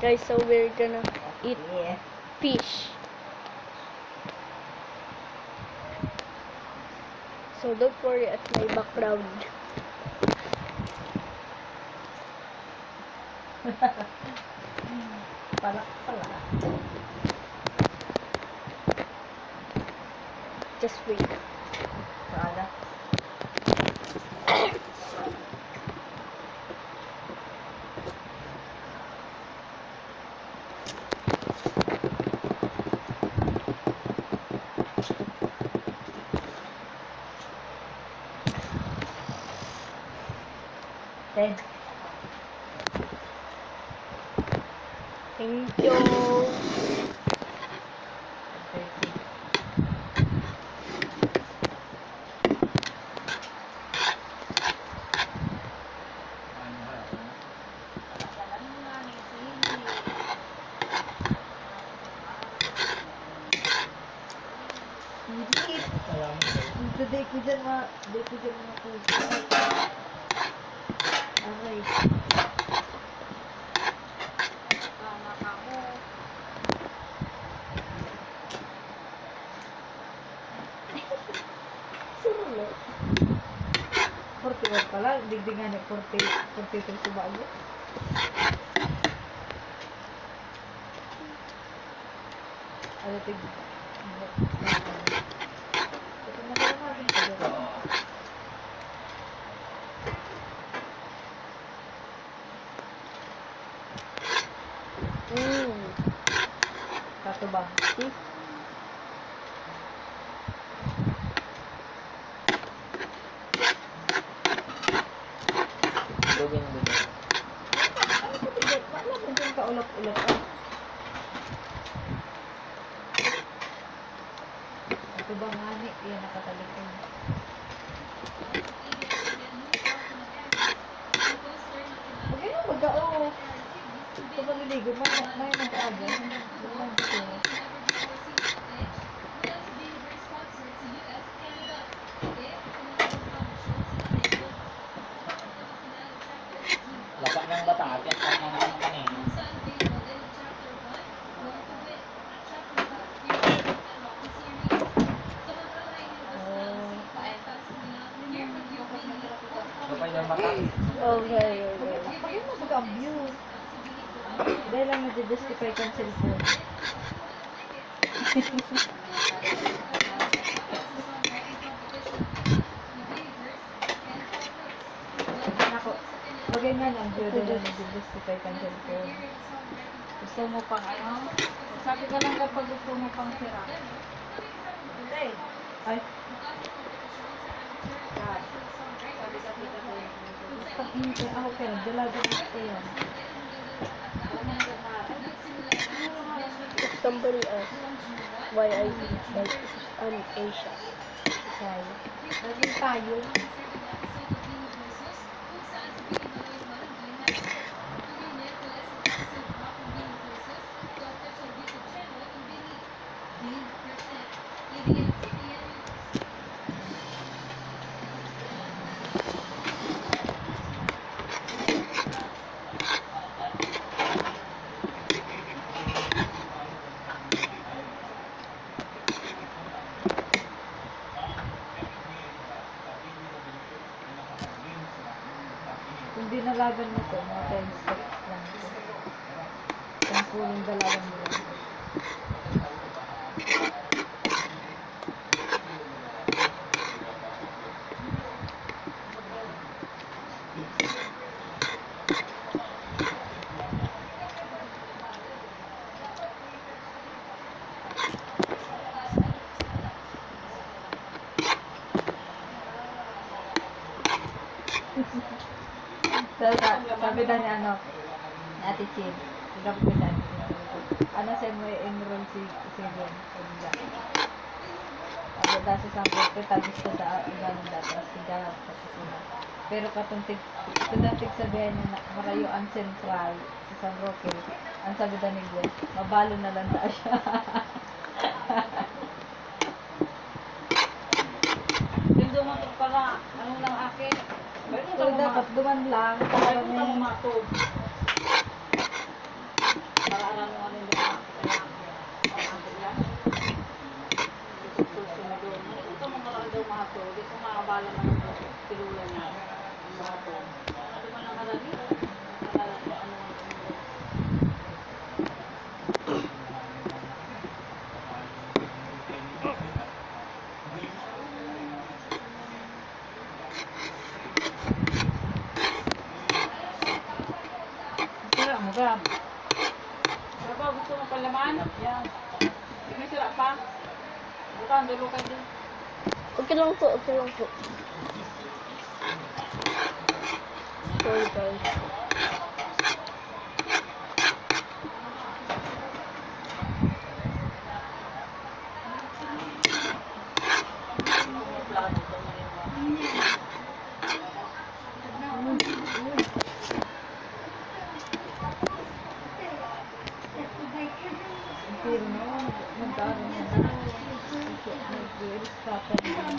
Guys, so we're gonna eat fish. So don't worry at my background. Pala. Just wait. Pala. Ten. Thank you. 30. Hindi ko dyan mapuso. Okay. Sino? 41 pala. Digdigan niya 43 sa bago. Ano tig? Ito na pala natin pa dyan. Kato ba? See? Dugin. Ano ito tigil? Wala mo dyan kaulap-ulap. Ito ba nga ni? Yan nakatalikin. Huwag yun ang mag-ao. Ito ba niligo? May mag-aga. Lapak ng bata at yan ang mga kanina. Kapay ng bata. Okay. Huwag yun ang mag-abuse. Dahil lang nag-justify kang cellphone. Ako, huwag yun nga lang, dahil lang nag-justify kang cellphone. Gusto mo pang ano? Sabi ka lang kapag gusto mo pang sira. Hindi. Ay, Sabi ka kita ko yung pang hindi. Ako kaya, dalaga na ito yan. If somebody asks why I eat like because I'm Asian. Kaya. Naging tayo. Kung dinalagan mo to, mga 10 steps lang ito. Kung pulong dalagan mo lang. Sabi daw niya ano, ni Ate Chin, sabi ko sa Ate Chin, ano sa'yo mo enroll si Seven? Sabi niya. Sabi daw sa sample, tagis ko da, ganun dati, sigaw sa kusina. Pero katuntig, kudatig sabihin niya na Marayuan Central sa San Roque, ang sabi daw ni Gwen, mabalo na lang daw siya. Yung dumatok pala, ano lang akin? So, dapat duman lang. Ayaw ko na umatog. Para alam mo ano yung pangako lang. Tutulso mo doon. Ito mo marami daw mahato. Hindi ko makabala na ng pilula niya. Ang mahato. Ano man ang marami? Akala ko ano ang sira mo, Gab. Baba, gusto mo palaman? Yan. May sira pa? Bukan, dulo ka din. Okay lang po, okay lang po. Sorry guys. Pero no, nag-aaral na na. Nag-i-stopper na ang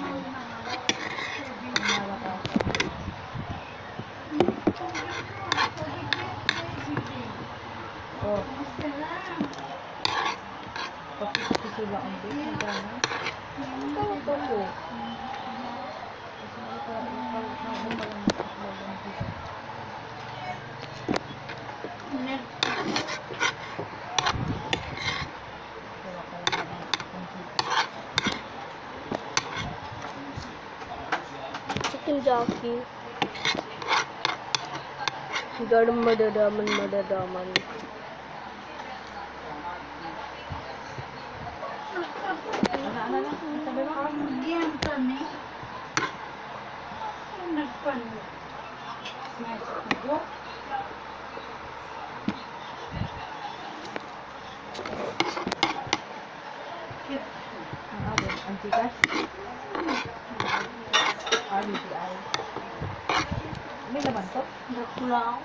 malakasan. Oh. Pag-isip sila ang din, hanggang na. Tawag ko po. Kasi Chicken jockey. Garam madadaman. ano lang, sabi mo? Yan, tani. Nagpan. Ang abon, ang tikas. RBTI. May laman to? Nagpulaw.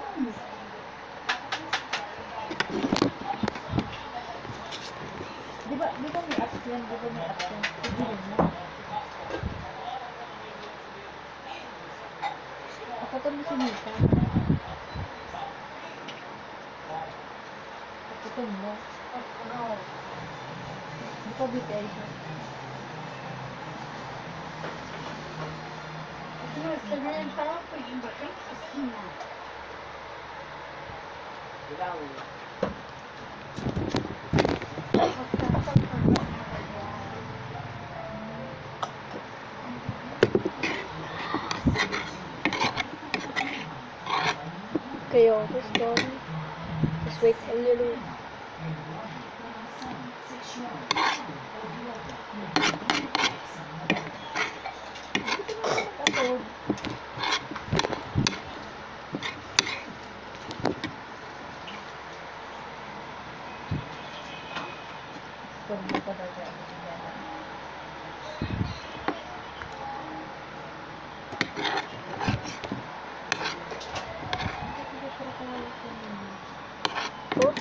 Di ba may apps yan? Di ba may apps yan? Tigilin mo. Kapatid mo si Mika. Kapatid mo. Di pa BTI siya. Sabihin pa ako, yung bakit? Asina. Ilaw. Okay, almost done. Just wait a little. Kapag mo pa daw siya. Oh,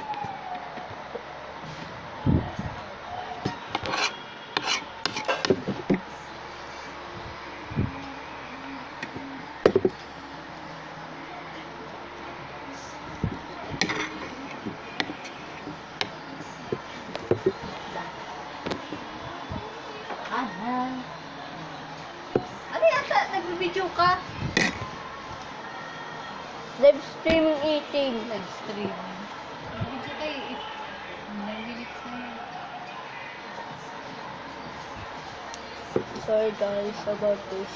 Ano yata? Nagbibideo ka? live streaming eating. Live stream. Nagbibideo kayo. 9 minutes na yun. Sorry guys about this.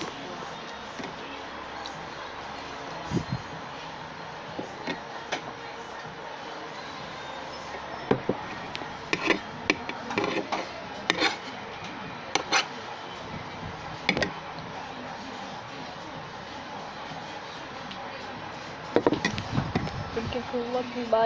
Thank you for watching. Bye.